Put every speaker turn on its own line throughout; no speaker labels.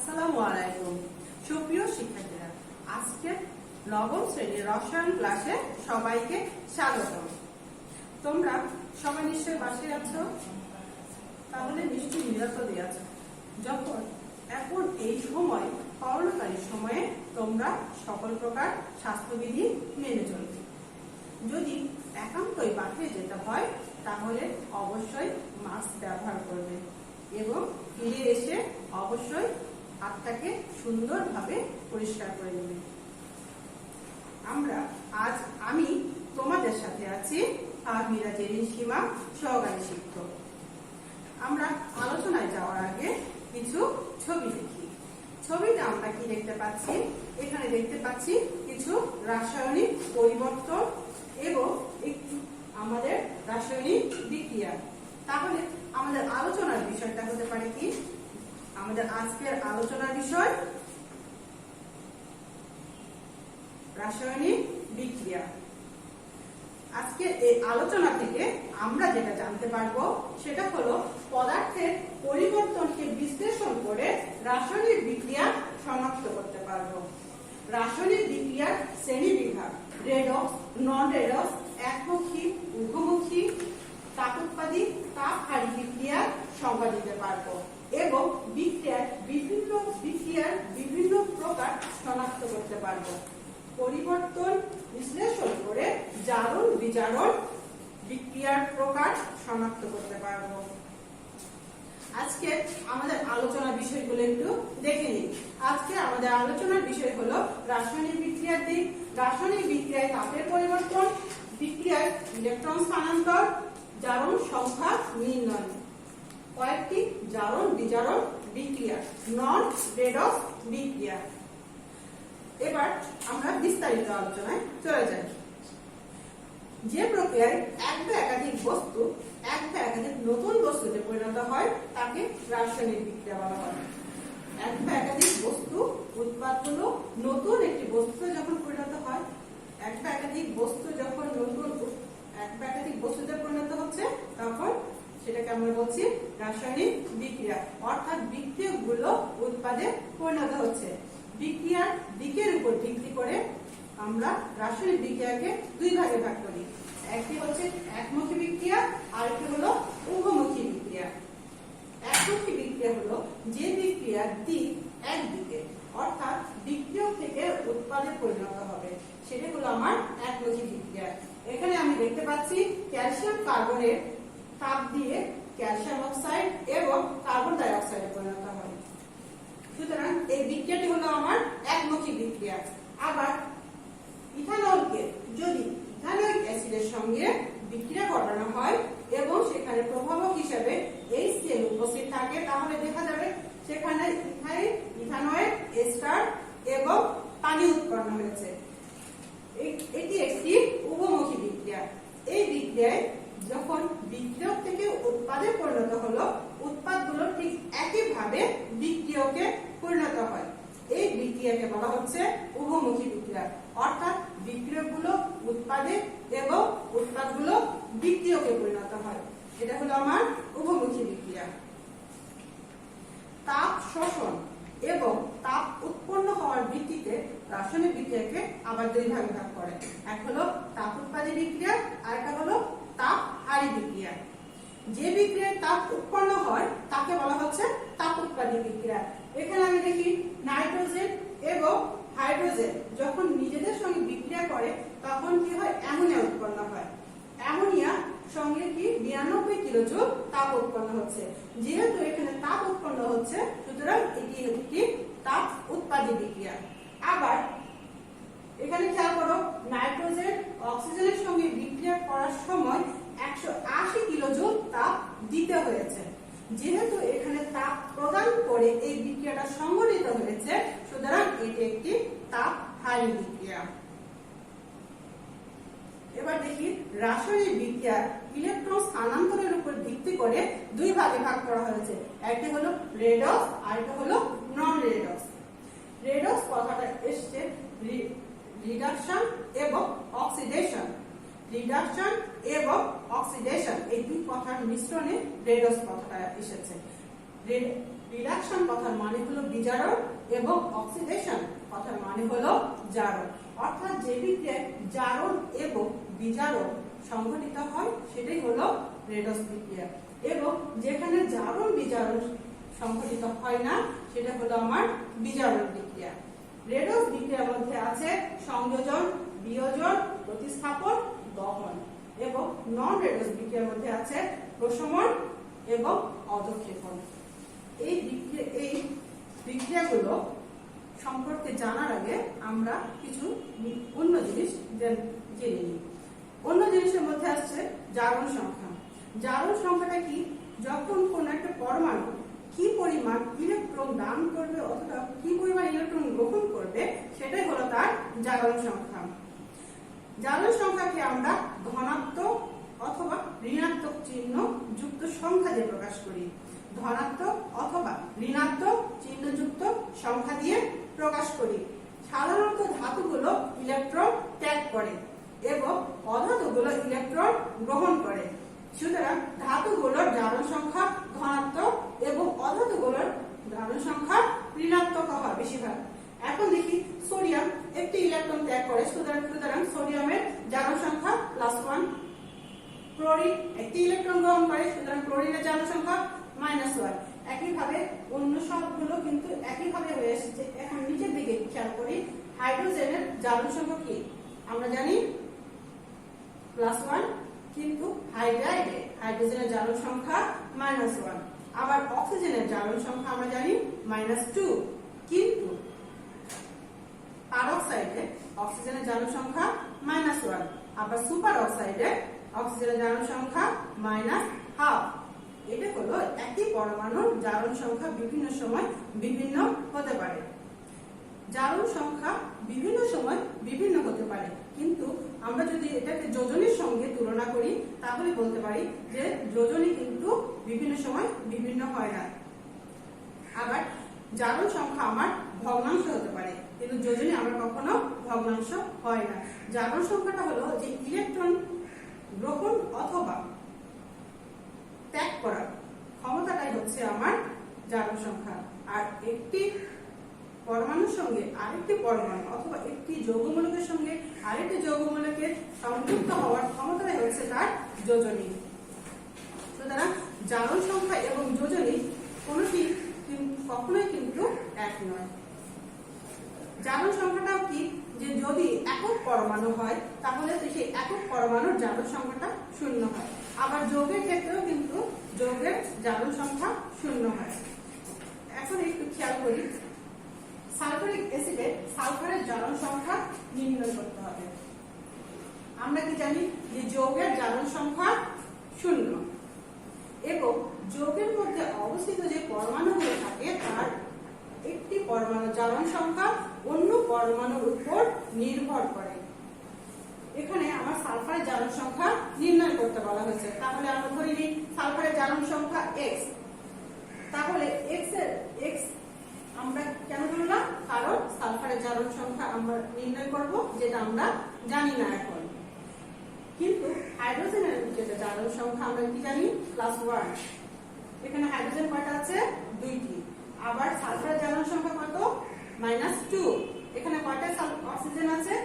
আসসালামু আলাইকুম সুপ্রিয় শিক্ষার্থীরা, আজকে নবম শ্রেণীর রসায়ন ক্লাসে সবাইকে স্বাগতম। তোমরা সবাই নিশ্চয়ই বাসায় আছো, তাহলে নিশ্চয়ই নিরাপদে আছো। এখন এই সময় করোনাকালীন সময়ে তোমরা সকল প্রকার স্বাস্থ্যবিধি মেনে চলবে। যদি একান্তই বাহিরে যেতে হয় তাহলে অবশ্যই মাস্ক ব্যবহার করবে এবং ফিরে এসে অবশ্যই হাতটাকে সুন্দরভাবে পরিষ্কার করে নেবে। আমি তোমাদের সাথে আছি আহমিরা জেরিন সীমা, সহকারী শিক্ষক। আমরা আলোচনায় যাওয়ার আগে কিছু ছবি দেখি। ছবিতে আমরা কি দেখতে পাচ্ছি? এখানে দেখতে পাচ্ছি কিছু রাসায়নিক পরিবর্তন এবং একটু আমাদের রাসায়নিক বিক্রিয়া। তাহলে আমাদের আলোচনার বিষয়টা হতে পারে কি? আমাদের আজকের আলোচনার বিষয় রাসায়নিক বিক্রিয়া। আজকে এই আলোচনা থেকে আমরা যেটা জানতে পারবো সেটা হলো পদার্থের পরিবর্তনকে বিশ্লেষণ করে রাসায়নিক বিক্রিয়া শনাক্ত করতে পারবো। রাসায়নিক বিক্রিয়ার শ্রেণী বিভাগ, রেডক্স, নন রেডক্স, একমুখী, উভমুখী, তাপোৎপাদী, তাপহারী বিক্রিয়ার সংজ্ঞা দিতে পারবো এবং বিক্রিয়ার বিভিন্ন প্রকার শনাক্ত করতে পারবো। পরিবর্তন বিশ্লেষণ করে জারণ বিজারণ বিক্রিয়ার প্রকার শনাক্ত করতে পারবো। আজকে আমাদের আলোচনার বিষয়গুলো একটু দেখে নিই। আজকে আমাদের আলোচনার বিষয় হলো রাসায়নিক বিক্রিয়ার দিক, রাসায়নিক বিক্রিয়ায় তাপের পরিবর্তন, বিক্রিয়ায় ইলেকট্রন স্থানান্তর, জারণ সংখ্যা নির্ণয়, কয়েকটি জারণ বিজারণ বিক্রিয়া, নন রেডক্স বিক্রিয়া। এবার আমরা বিস্তারিত আলোচনায় চলে যাই। যে প্রক্রিয়ায় এক বা একাধিক বস্তু এক বা একাধিক নতুন বস্তুতে পরিণত হয় তাকে রাসায়নিক বিক্রিয়া বলা হয়। এক বা একাধিক বস্তু উৎপাদ হলো নতুন একটি বস্তুতে যখন পরিণত হয়, এক বা একাধিক বস্তু যখন এক বা একাধিক বস্তুতে পরিণত হচ্ছে তখন সেটাকে আমরা বলছি রাসায়নিক বিক্রিয়া, অর্থাৎ বিক্রিয়কগুলো উৎপাদে পরিণত হচ্ছে। বিক্রিয়ার দিকের উপর ভিত্তি করে আমরা রাসায়নিক বিক্রিয়াকে দুই ভাগে ভাগ করি। একটি হচ্ছে একমুখী বিক্রিয়া, আরেকটি হলো উভমুখী বিক্রিয়া। একমুখী বিক্রিয়া হলো যে বিক্রিয়ার দিক একদিকে, অর্থাৎ বিক্রিয়ক থেকে উৎপাদে পরিণত হবে, সেটা হলো আমার একমুখী বিক্রিয়া। এখানে আমি দেখতে পাচ্ছি ক্যালসিয়াম কার্বনের তাপ দিয়ে ক্যালসিয়াম অক্সাইড এবং কার্বন ডাই অক্সাইডে পরিণত হয়। সুতরাং এই বিক্রিয়াটি হলো আমার একমুখী বিক্রিয়া। আবার ইথানলকে যদি ইথানোয়িক অ্যাসিডের সঙ্গে বিক্রিয়া ঘটানো হয় এবং সেখানে প্রভাবক হিসেবে HCl উপস্থিত থাকে তাহলে দেখা যাবে সেখানে ইথানয়েড এস্টার এবং পানি উৎপন্ন হয়েছে। এটি একটি উভমুখী বিক্রিয়া। এই বিক্রিয়ায় যখন বিক্রিয়ক থেকে উৎপাদে পরিণত হলো, উৎপাদগুলো ঠিক একইভাবে বিক্রিয়কে পরিণত হয়। এই বিক্রিয়াকে বলা হচ্ছে উভমুখী বিক্রিয়া, অর্থাৎ বিক্রিয়কগুলো উৎপাদে এবং উৎপাদগুলো বিক্রিয়কে পরিণত হয়। এটা হলো আমার উভমুখী বিক্রিয়া। তাপ শোষণ এবং তাপ উৎপন্ন হওয়ার ভিত্তিতে রাসায়নিক বিক্রিয়াকে আবার দুই ভাগে ভাগ করে। এক হলো তাপ উৎপাদী বিক্রিয়া, আর একটা হলো তাপহারী বিক্রিয়া। যে বিক্রিয়ায় তাপ উৎপন্ন হয় তাকে বলা হচ্ছে তাপ উৎপাদী বিক্রিয়া। এখানে আমি দেখি নাইট্রোজেন এবং হাইড্রোজেন যখন নিজেদের সঙ্গে বিক্রিয়া করে তখন কি হয়? অ্যামোনিয়া উৎপন্ন হয়। অ্যামোনিয়া সঙ্গে কি 92 কিলোজুল তাপ উৎপন্ন হচ্ছে। যেহেতু এখানে তাপ উৎপন্ন হচ্ছে সুতরাং এটি একটি তাপ উৎপাদী বিক্রিয়া। আবার এখানে খেয়াল করো, নাইট্রোজেন অক্সিজেনের সঙ্গে বিক্রিয়া করার সময় 180 কিলোজুল তাপ দিতে হয়েছে। যেহেতু এখানে তাপ প্রদান করে এই বিক্রিয়াটা সংঘটিত হয়েছে সুতরাং এটি একটি তাপহারী বিক্রিয়া। এবার দেখি রাসায়নিক বিক্রিয়ার ইলেকট্রন স্থানান্তরের উপর ভিত্তি করে দুই ভাগে ভাগ করা হয়েছে। একটি হলো রেডক্স, আরেকটি হলো নন রেডক্স। রেডক্স কথাটা এসছে রিডাকশন এবং অক্সিডেশন। রিডাকশন এবং অক্সিডেশন এই দুই কথার মিশ্রণে রেডক্স কথাটা এসেছে। রিডাকশন কথার মানে হলো বিজারণ এবং অক্সিডেশন কথার মানে হলো জারণ। অর্থাৎ যে বিক্রিয়ায় জারণ এবং বিজারণ সংঘটিত হয় সেটাই হলো রেডক্স বিক্রিয়া, এবং যেখানে জারণ বিজারণ সংঘটিত হয় না সেটা হলো আমার বিজারণ বিক্রিয়া। রেডক্স বিক্রিয়ার মধ্যে আছে সংযোজন, বিয়োজন, প্রতিস্থাপন, দহন, এবং নন রেডক্স বিক্রিয়ার মধ্যে আছে প্রশমন এবং অধঃক্ষেপণ। এই বিক্রিয়াগুলো সম্পর্কে জানার আগে আমরা কিছু অন্য জিনিস জেনে নিই। অন্য জিনিসের মধ্যে আসছে জারণ সংখ্যা। জারণ সংখ্যাটা কি? যখন কোন একটা পরমাণু কি পরিমাণ ইলেকট্রন দান করবে অথবা কি পরিমাণ ইলেকট্রন গ্রহণ করবে সেটাই হলো তার জারণ সংখ্যা। জারণ সংখ্যাকে আমরা ধনাত্মক অথবা ঋণাত্মক চিহ্ন যুক্ত সংখ্যা দিয়ে প্রকাশ করি। ধনাত্মক অথবা ঋণাত্মক চিহ্নযুক্ত সংখ্যা দিয়ে প্রকাশ করি। সাধারণত ধাতুগুলো ইলেকট্রন ত্যাগ করে এবং অধাতুগুলো ইলেকট্রন গ্রহণ করে। সুতরাং ধাতুগুলোর জারণ সংখ্যা ধনাত্মক এবং অধাতুগুলোর জারণ সংখ্যা ঋণাত্মক হয় বেশিরভাগ। এখন দেখি সোডিয়াম একটি ইলেকট্রন ত্যাগ করে, সুতরাং সোডিয়ামের জারণ সংখ্যা +1। ক্লোরিন একটি ইলেকট্রন গ্রহণ করে, সুতরাং ক্লোরিনের জারণ সংখ্যা -1। একইভাবে অন্য সবগুলো কিন্তু একইভাবে হয়ে এসেছে। এখন নিচের দিকে খেয়াল করি, হাইড্রোজেনের জারণ সংখ্যা কি আমরা জানি +1, কিন্তু হাইড্রোজেনের জারণ সংখ্যা -1। আবার অক্সিজেনের জারণ সংখ্যা আমরা জানি -2, কিন্তু পারঅক্সাইডে অক্সিজেনের জারণ সংখ্যা -1। আবার সুপার অক্সাইডে অক্সিজেনের জারণ সংখ্যা -1/2। এটা হলো একই পরমাণুর জারণ সংখ্যা বিভিন্ন সময় বিভিন্ন হতে পারে। জারণ সংখ্যা বিভিন্ন সময় বিভিন্ন হতে পারে, কিন্তু আমরা যদি এটাকে যোজনীর সঙ্গে তুলনা করি তাহলে বলতে পারি যে যোজনী কিন্তু বিভিন্ন সময় বিভিন্ন হয় না। আবার জারণ সংখ্যা আমার ভগ্নাংশ হতে পারে, কিন্তু যোজনী আমার কখনো ভগ্নাংশ হয় না। জারণ সংখ্যাটা হলো যে ইলেকট্রন গ্রহণ অথবা ত্যাগ করার ক্ষমতাটাই হচ্ছে আমার জারণ সংখ্যা। আর একটি পরমাণুর সঙ্গে আরেকটি পরমাণু অথবা একটি যৌগমূলকের সঙ্গে আরেকটি যৌগমূলকের সংযুক্ত হওয়ার ক্ষমতাটাই হচ্ছে তার যোজনী। সুতরাং জারণ সংখ্যা এবং যোজনী কোনটি কখনোই কিন্তু এক নয়। জারণ সংখ্যাটাও কি, যে যদি একক পরমাণু হয় তাহলে সেই একক পরমাণুর জারণ সংখ্যাটা 0 হয়। আবার যৌগের ক্ষেত্রেও কিন্তু যৌগের জারণ সংখ্যা 0 হয়। এখন একটু খেয়াল করি, সালফারিক অ্যাসিডে সালফারের জারণ সংখ্যা নির্ণয় করতে হবে। আমরা কি জানি যে যৌগের জারণ সংখ্যা 0 এবং যৌগের মধ্যে অবস্থিত যে পরমাণুগুলো থাকে তার একটি পরমাণুর জারণ সংখ্যা অন্য পরমাণুর উপর নির্ভর করে। এখানে আমার সালফারের জারণ সংখ্যা নির্ণয় করতে বলা হয়েছে, তাহলে আমরা ধরে নিই সালফারের জারণ সংখ্যা x। তাহলে x আমরা কেন ধরলাম? কারণ সালফারের জারণ সংখ্যা আমরা নির্ণয় করব যেটা আমরা জানি না এখন। কিন্তু হাইড্রোজেনের যেটা জারণ সংখ্যা আমরা কি জানি +1। এখানে হাইড্রোজেন কয়টা আছে? 2টি। আবার সালফারের জারণ সংখ্যা কত? -2। এখানে কয়টা অক্সিজেন আছে?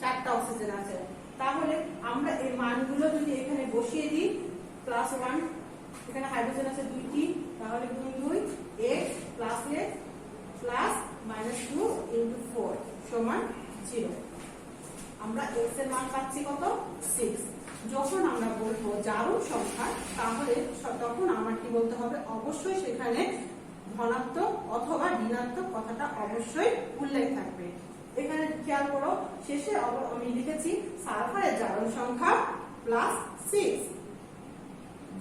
4টা অক্সিজেন আছে। তাহলে আমরা এই মানগুলো যদি এখানে বসিয়ে দিই, +1, এখানে হাইড্রোজেন আছে 2টি, তাহলে গুণ 2 x + x প্লাস -2 × 4 সমান 0। আমরা x এর মান পাচ্ছি কত? 6। যখন আমরা বলবো জারণ সংখ্যা, তাহলে তখন আমার কি বলতে হবে? অবশ্যই সেখানে ধনাত্মক অথবা ঋণাত্মক কথাটা অবশ্যই উল্লেখ থাকবে। এখানে খেয়াল করো, শেষে আমি লিখেছি সালফারের জারণ সংখ্যা +6।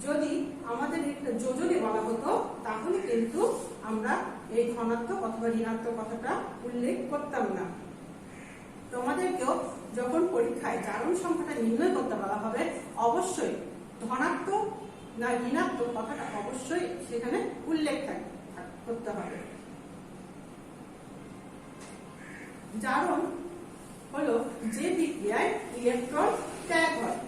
যদি আমাদের একটা যোজনী বলা হতো তাহলে কিন্তু আমরা এই ধনাত্মক অথবা ঋণাত্মক কথাটা উল্লেখ করতাম না। তোমাদেরকেও যখন পরীক্ষায় জারণ সংখ্যাটা নির্ণয় করতে বলা হবে, অবশ্যই ধনাত্মক না ঋণাত্মক কথাটা অবশ্যই সেখানে উল্লেখ করতে হবে। জারণ হলো যে বিক্রিয়ায় ইলেকট্রন ত্যাগ হয়।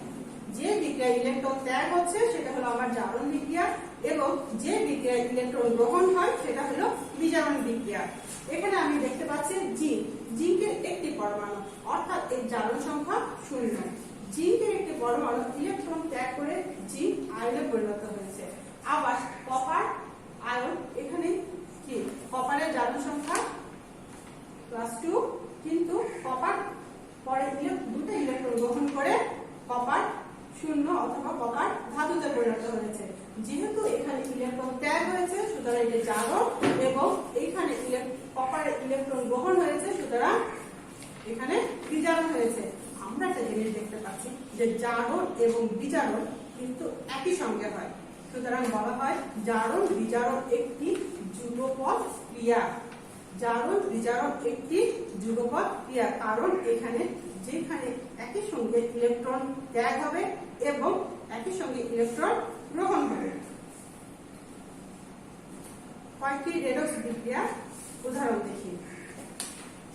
যে বিক্রিয়ায় ইলেকট্রন ত্যাগ হচ্ছে সেটা হলো আমার জারণ বিক্রিয়া। এবং যে বিক্রিয়ায় ইলেকট্রন গ্রহণ হয় সেটা হলো বিজারণ বিক্রিয়া। এখানে আমি দেখতে পাচ্ছি জিঙ্কের একটি পরমাণু, অর্থাৎ এর জারণ সংখ্যা 0। জিঙ্কের একটি পরমাণু ইলেকট্রন ত্যাগ করে জিঙ্ক আয়নে পরিণত হয়েছে। আবার কপার আয়ন, এখানে কি কপারের জারণ সংখ্যা +2, কিন্তু কপার পরে দুটো ইলেকট্রন গ্রহণ করে কপার 0 অথবা কপার ধাতুতে পরিণত হয়েছে। যেহেতু এখানে ইলেকট্রন ত্যাগ হয়েছে সুতরাং এটা জারণ, এবং এইখানে কপারের ইলেকট্রন গ্রহণ হয়েছে সুতরাং এখানে বিজারণ হয়েছে। আমরা একটা জিনিস দেখতে পাচ্ছি যে জারণ এবং বিজারণ কিন্তু একই সঙ্গে হয়, সুতরাং বলা হয় জারণ বিজারণ একটি যুগপৎ ক্রিয়া। জারণ বিজারণ একটি যুগপৎ ক্রিয়া, কারণ এখানে যেখানে একই সঙ্গে ইলেকট্রন ত্যাগ হবে এবং একই সঙ্গে ইলেকট্রন গ্রহণ হবে। কয়েকটি রেডক্স বিক্রিয়া উদাহরণ দেখি।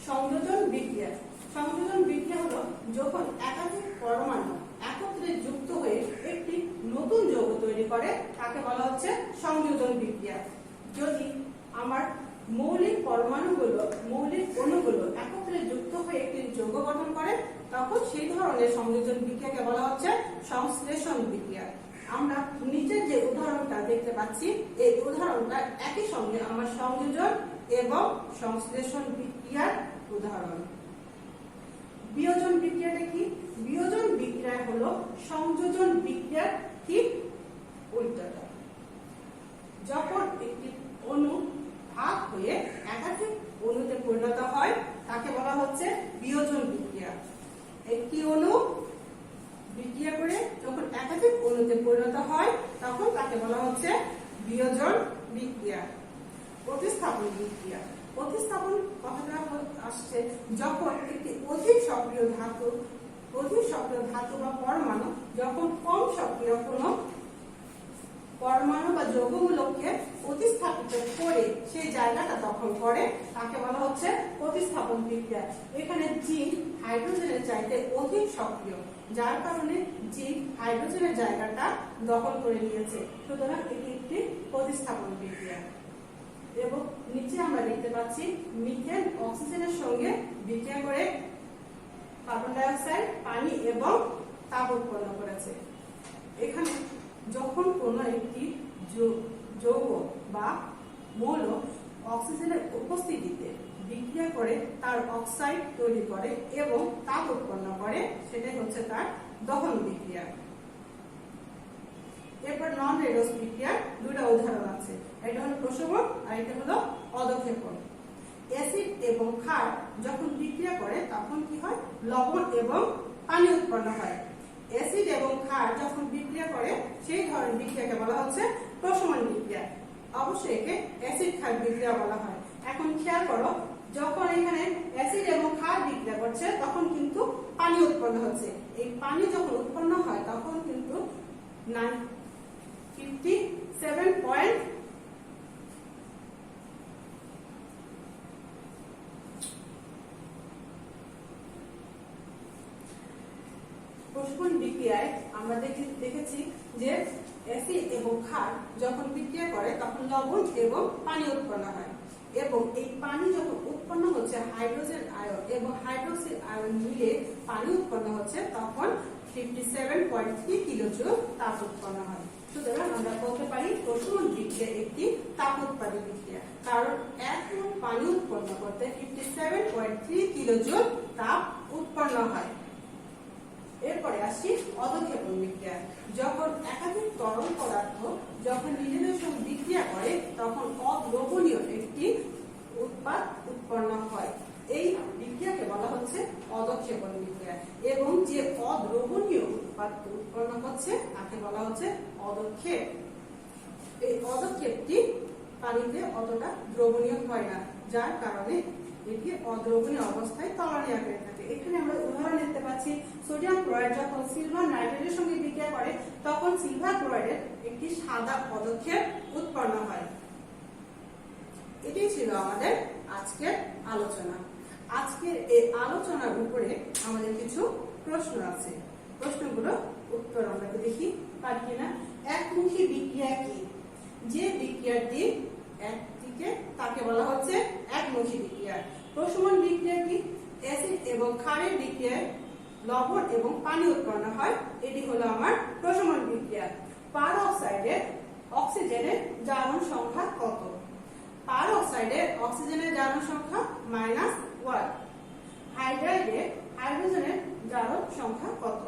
সংযোজন বিক্রিয়া। সংযোজন বিক্রিয়া হলো যখন একাধিক পরমাণু একত্রে যুক্ত হয়ে একটি নতুন যৌগ তৈরি করে, তাকে বলা হচ্ছে সংযোজন বিক্রিয়া। যদি আমার মৌলিক অণুগুলো একত্রে যুক্ত হয়ে একটি যৌগ গঠন করে, তখন সেই ধরনের সংযোজন বিক্রিয়াকে বলা হচ্ছে সংশ্লেষণ বিক্রিয়া। আমরা নিচের যে উদাহরণটা দেখতে পাচ্ছি, এই উদাহরণটা একই সঙ্গে আমার সংযোজন এবং সংশ্লেষণ বিক্রিয়ার উদাহরণ। বিয়োজন বিক্রিয়াটা কি? বিয়োজন বিক্রিয়া হলো সংযোজন বিক্রিয়ার ঠিক উল্টোটা। যখন একটি অণু ভাগ হয়ে একাধিক অণুতে পরিণত হয় তাকে বলা হচ্ছে বিয়োজন বিক্রিয়া। একটি অণু বিক্রিয়া করে যখন একাধিক অণুতে পরিণত হয় তখন তাকে বলা হচ্ছে বিয়োজন বিক্রিয়া। প্রতিস্থাপন বিক্রিয়া। প্রতিস্থাপন কথাটা আসছে যখন একটি অধিক সক্রিয় ধাতু বা পরমাণু যখন কম সক্রিয় কোনো পরমাণু বা যৌগগুলোকে প্রতিস্থাপিত করে সেই জায়গাটা দখল করে, তাকে বলা হচ্ছে প্রতিস্থাপন বিক্রিয়া। এখানে জিঙ্ক হাইড্রোজেনের চাইতে অধিক সক্রিয়, যার কারণে জিঙ্ক হাইড্রোজেনের জায়গাটা দখল করে নিয়েছে, সুতরাং এটি একটি প্রতিস্থাপন বিক্রিয়া। এবং নিচে আমরা দেখতে পাচ্ছি মিথেন অক্সিজেনের সঙ্গে বিক্রিয়া করে কার্বন ডাই অক্সাইড, পানি এবং তাপ উৎপন্ন করেছে। এখানে যখন কোনো একটি যৌগ বা মৌল অক্সিজেনের উপস্থিতিতে বিক্রিয়া করে তার অক্সাইড তৈরি করে এবং তাপ উৎপন্ন করে, সেটাই হচ্ছে তার দহন বিক্রিয়া। এরপর নন রেডক্স বিক্রিয়ার দুটো উদাহরণ আছে, এটা হলো প্রশমন আর এটা হলো অধঃক্ষেপণ। অ্যাসিড এবং ক্ষার যখন বিক্রিয়া করে তখন কি হয়? লবণ এবং পানি উৎপন্ন হয়। অ্যাসিড এবং ক্ষার যখন বিক্রিয়া করে সেই ধরনের বিক্রিয়াকে বলা হচ্ছে প্রশমন বিক্রিয়া। অবশ্যই একে অ্যাসিড ক্ষার বিক্রিয়া বলা হয়। এখন খেয়াল করো, যখন এখানে অ্যাসিড এবং ক্ষার বিক্রিয়া করছে তখন কিন্তু পানি উৎপন্ন হচ্ছে। এই পানি যখন উৎপন্ন হয় তখন কিন্তু 57 প্রশমন বিক্রিয়ায় আমরা দেখেছি যে অ্যাসিড এবং ক্ষার যখন বিক্রিয়া করে তখন লবণ এবং পানি উৎপন্ন হয়, এবং এই পানি যখন উৎপন্ন হচ্ছে হাইড্রোজেন আয়ন এবং হাইড্রোক্সিল আয়ন মিলে পানি উৎপন্ন হচ্ছে তখন 57.3 কিলোজুল তাপ উৎপন্ন হয়। সুতরাং আমরা বলতে পারি প্রশমন বিক্রিয়া একটি তাপ উৎপাদী বিক্রিয়া, কারণ 1 মোল পানি উৎপন্ন করতে 57.3 কিলোজুল তাপ উৎপন্ন হয়। এরপরে আসছি অধঃক্ষেপণ বিক্রিয়া। যখন একাধিক তরল পদার্থ যখন নিজেদের সঙ্গে বিক্রিয়া করে তখন অদ্রবণীয় একটি উৎপাদ উৎপন্ন হয়, এই বিক্রিয়াকে বলা হচ্ছে অধঃক্ষেপণ বিক্রিয়া। এবং যে অদ্রবণীয় উৎপাদ উৎপন্ন হচ্ছে তাকে বলা হচ্ছে অধঃক্ষেপ। এই অধঃক্ষেপটি পানিতে অতটা দ্রবণীয় হয় না, যার কারণে এটি অদ্রবণীয় অবস্থায় তরলীয় হয়ে থাকে। এখানে আমরা উদাহরণ দেখতে পাচ্ছি, সোডিয়াম ক্লোরাইড যখন সিলভার নাইট্রেটের সঙ্গে বিক্রিয়া করে তখন সিলভার ক্লোরাইডের একটি সাদা পদক্ষেপ উৎপন্ন হয়। এটাই ছিল আমাদের আজকের আলোচনা। আজকের এই আলোচনার উপরে আমাদের কিছু প্রশ্ন আছে, প্রশ্নগুলো উত্তর আমরা দেখি পারি কিনা। একমুখী বিক্রিয়া কি? বিক্রিয়াটি একদিকে তাকে বলা হচ্ছে একমুখী বিক্রিয়া। প্রশমন বিক্রিয়া কি? অ্যাসিড এবং ক্ষারের বিক্রিয়ায় লবণ এবং পানি উৎপন্ন হয়, এটি হলো আমার প্রশমন বিক্রিয়া। পার অক্সাইডের অক্সিজেনের জারণ সংখ্যা কত? পার অক্সাইডের অক্সিজেনের জারণ সংখ্যা -1। হাইড্রাইডের হাইড্রোজেনের জারণ সংখ্যা কত?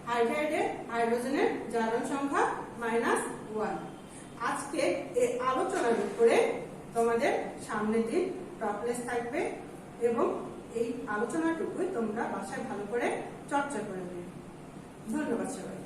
হাইড্রাইডের হাইড্রোজেনের জারণ সংখ্যা -1। আজকে এই আলোচনার উপরে তোমাদের সামনের দিন টপলেস থাকবে এবং এই আলোচনাটুকুই তোমরা বাসায় ভালো করে চর্চা করবে। ধন্যবাদ সবাই।